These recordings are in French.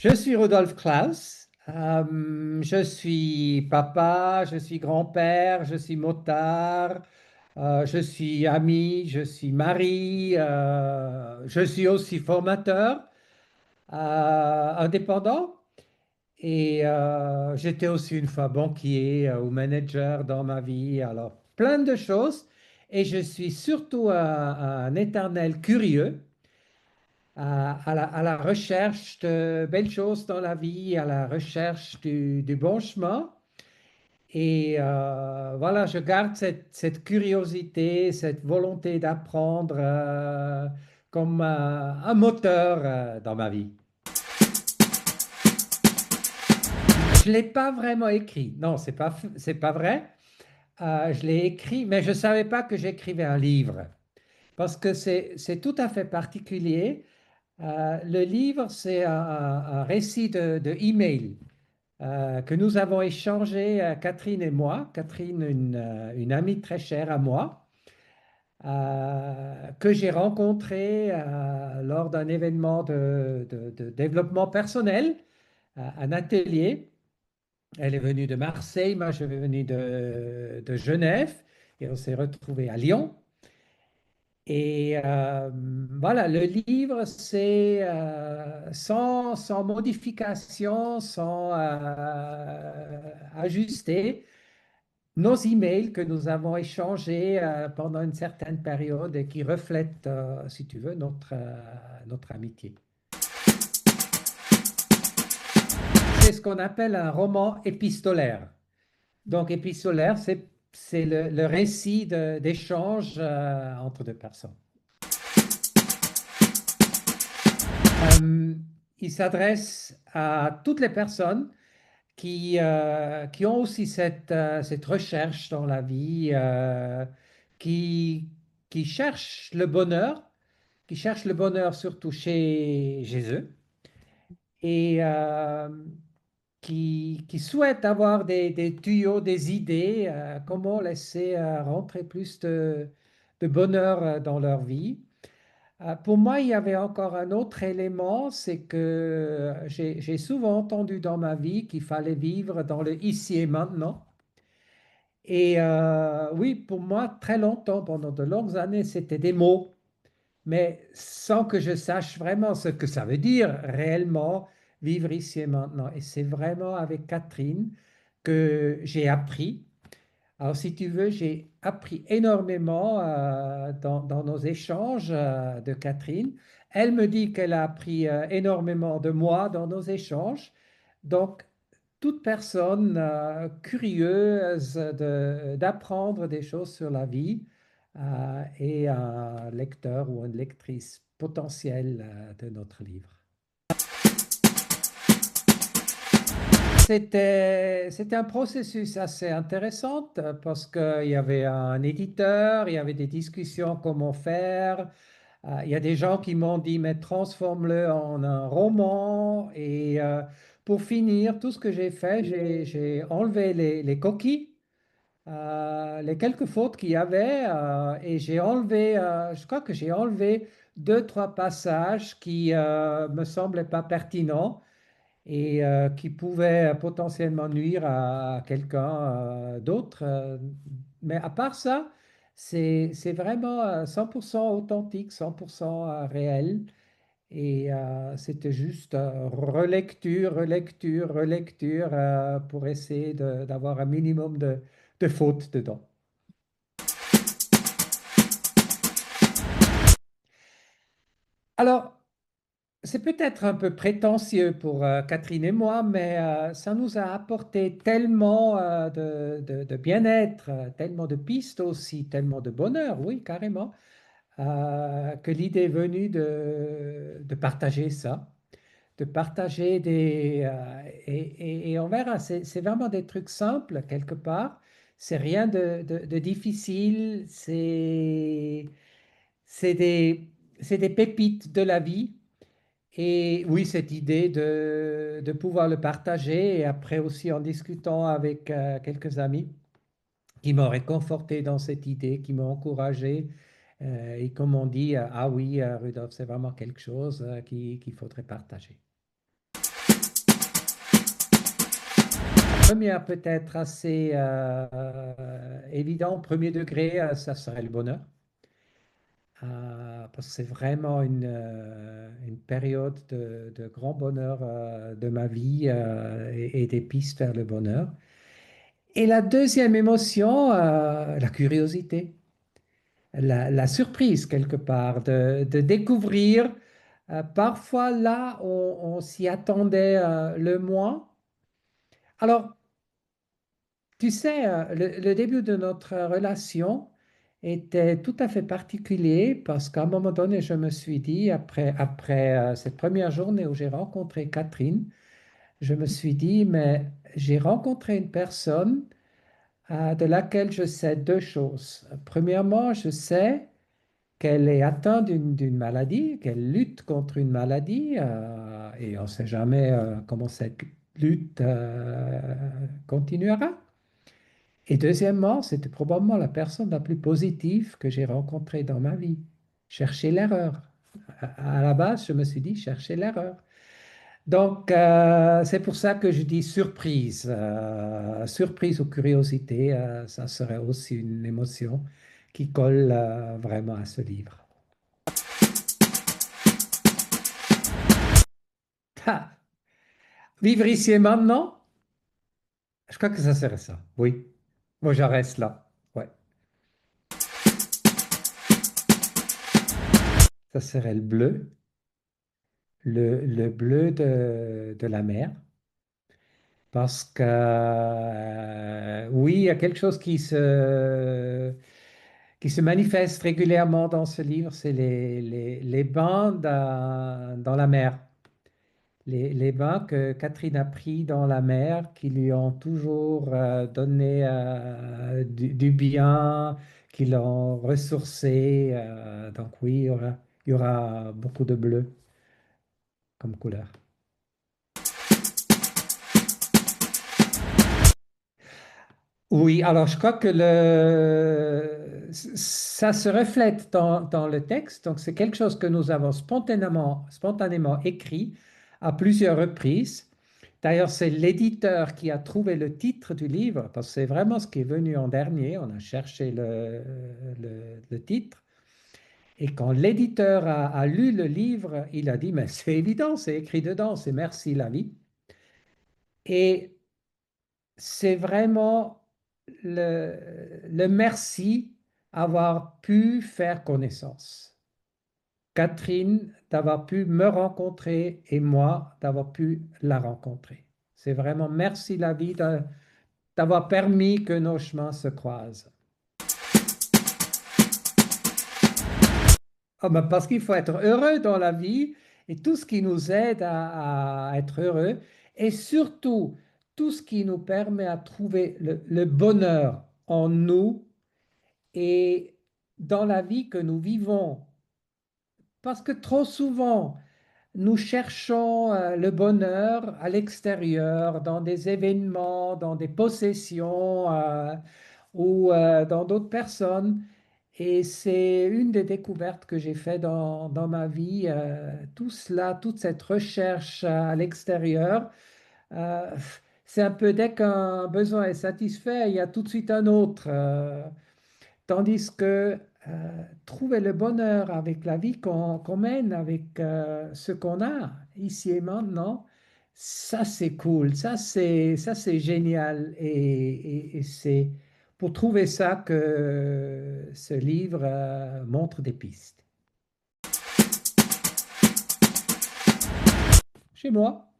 Je suis Rudolf Klaus. Je suis papa, je suis grand-père, je suis motard, je suis ami, je suis mari, je suis aussi formateur indépendant. Et j'étais aussi une fois banquier ou manager dans ma vie. Alors, plein de choses. Et je suis surtout un éternel curieux à la recherche de belles choses dans la vie, à la recherche du bon chemin. Et voilà, je garde cette curiosité, cette volonté d'apprendre comme un moteur dans ma vie. Je ne l'ai pas vraiment écrit. Non, c'est pas vrai. Je l'ai écrit, mais je ne savais pas que j'écrivais un livre. Parce que c'est tout à fait particulier. Le livre, c'est un récit de email que nous avons échangé, Catherine et moi. Catherine, une amie très chère à moi, que j'ai rencontrée lors d'un événement de développement personnel, un atelier. Elle est venue de Marseille, moi je suis venu de Genève, et on s'est retrouvés à Lyon. Et voilà, le livre, c'est sans modification, sans ajuster nos emails que nous avons échangés pendant une certaine période et qui reflètent, si tu veux, notre amitié. C'est ce qu'on appelle un roman épistolaire. Donc, épistolaire, c'est le récit d'échanges entre deux personnes. Euh, il s'adresse à toutes les personnes qui ont aussi cette recherche dans la vie, qui, qui cherchent le bonheur, qui cherchent le bonheur surtout chez eux, et qui souhaitent avoir des tuyaux, des idées, comment laisser rentrer plus de bonheur dans leur vie. Pour moi, il y avait encore un autre élément, c'est que j'ai souvent entendu dans ma vie qu'il fallait vivre dans le ici et maintenant. Et oui, pour moi, très longtemps, pendant de longues années, c'était des mots, mais sans que je sache vraiment ce que ça veut dire réellement, vivre ici et maintenant. Et c'est vraiment avec Catherine que j'ai appris. Alors, si tu veux, j'ai appris énormément dans nos échanges de Catherine. Elle me dit qu'elle a appris énormément de moi dans nos échanges. Donc, toute personne curieuse d'apprendre des choses sur la vie est un lecteur ou une lectrice potentielle de notre livre. C'était un processus assez intéressant parce qu'il y avait un éditeur, il y avait des discussions comment faire. Il y a des gens qui m'ont dit, mais transforme-le en un roman. Et pour finir, tout ce que j'ai fait, j'ai enlevé les coquilles, les quelques fautes qu'il y avait, et j'ai enlevé, je crois que j'ai enlevé deux, trois passages qui me semblaient pas pertinents et qui pouvait potentiellement nuire à quelqu'un d'autre. Mais à part ça, c'est vraiment 100% authentique, 100% réel. Et c'était juste relecture, relecture, relecture pour essayer d'avoir un minimum de fautes dedans. Alors, c'est peut-être un peu prétentieux pour Catherine et moi, mais ça nous a apporté tellement de bien-être, tellement de pistes aussi, tellement de bonheur, oui, carrément, que l'idée est venue de partager ça, de partager et on verra, c'est vraiment des trucs simples quelque part, c'est rien de difficile, c'est des, c'est des pépites de la vie. Et oui, cette idée de pouvoir le partager et après aussi en discutant avec quelques amis qui m'ont réconforté dans cette idée, qui m'ont encouragé et qui m'ont dit, ah oui, Rudolf, c'est vraiment quelque chose qu'il faudrait partager. première peut-être assez évident, premier degré, ça serait le bonheur. Parce que c'est vraiment une période de grand bonheur de ma vie et des pistes vers le bonheur. Et la deuxième émotion, la curiosité, la surprise quelque part, de découvrir parfois là on s'y attendait le moins. Alors, tu sais, le début de notre relation était tout à fait particulier parce qu'à un moment donné, je me suis dit, après cette première journée où j'ai rencontré Catherine, je me suis dit, mais j'ai rencontré une personne de laquelle je sais deux choses. Premièrement, je sais qu'elle est atteinte d'une maladie, qu'elle lutte contre une maladie, et on ne sait jamais comment cette lutte continuera. Et deuxièmement, c'était probablement la personne la plus positive que j'ai rencontrée dans ma vie. Chercher l'erreur. À la base, je me suis dit chercher l'erreur. Donc, c'est pour ça que je dis surprise. Surprise ou curiosité, ça serait aussi une émotion qui colle vraiment à ce livre. Ah, vivre ici et maintenant, je crois que ça serait ça. Oui. Moi, j'en reste là. Ouais. Ça serait le bleu. Le bleu de la mer. Parce que oui, il y a quelque chose qui se manifeste régulièrement dans ce livre, c'est les bains dans la mer. Les bains que Catherine a pris dans la mer, qui lui ont toujours donné du bien, qui l'ont ressourcé. Donc oui, il y aura beaucoup de bleu comme couleur. Oui, alors je crois que ça se reflète dans le texte. Donc c'est quelque chose que nous avons spontanément écrit à plusieurs reprises. D'ailleurs, c'est l'éditeur qui a trouvé le titre du livre, parce que c'est vraiment ce qui est venu en dernier. On a cherché le titre. Et quand l'éditeur a lu le livre, il a dit, mais c'est évident, c'est écrit dedans, c'est Merci la vie. Et c'est vraiment le merci avoir pu faire connaissance. Catherine, d'avoir pu me rencontrer et moi, d'avoir pu la rencontrer. C'est vraiment merci la vie d'avoir permis que nos chemins se croisent. Ah ben parce qu'il faut être heureux dans la vie et tout ce qui nous aide à être heureux et surtout tout ce qui nous permet à trouver le bonheur en nous et dans la vie que nous vivons. Parce que trop souvent, nous cherchons le bonheur à l'extérieur, dans des événements, dans des possessions ou dans d'autres personnes. Et c'est une des découvertes que j'ai fait dans ma vie. Tout cela, toute cette recherche à l'extérieur, euh, c'est un peu dès qu'un besoin est satisfait, il y a tout de suite un autre. Tandis que trouver le bonheur avec la vie qu'on mène, avec ce qu'on a ici et maintenant, ça c'est cool, ça c'est génial. Et c'est pour trouver ça que ce livre montre des pistes. Chez moi,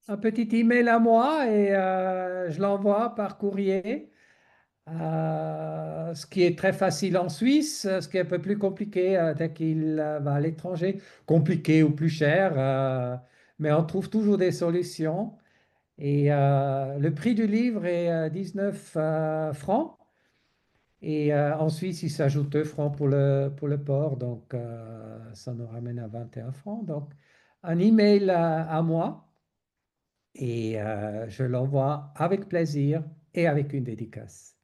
un petit email à moi et je l'envoie par courrier. Ce qui est très facile en Suisse, ce qui est un peu plus compliqué dès qu'il va à l'étranger, compliqué ou plus cher, mais on trouve toujours des solutions. Et le prix du livre est 19 francs. Et en Suisse, il s'ajoute 2 francs pour le port, donc ça nous ramène à 21 francs. Donc, un email à moi et je l'envoie avec plaisir et avec une dédicace.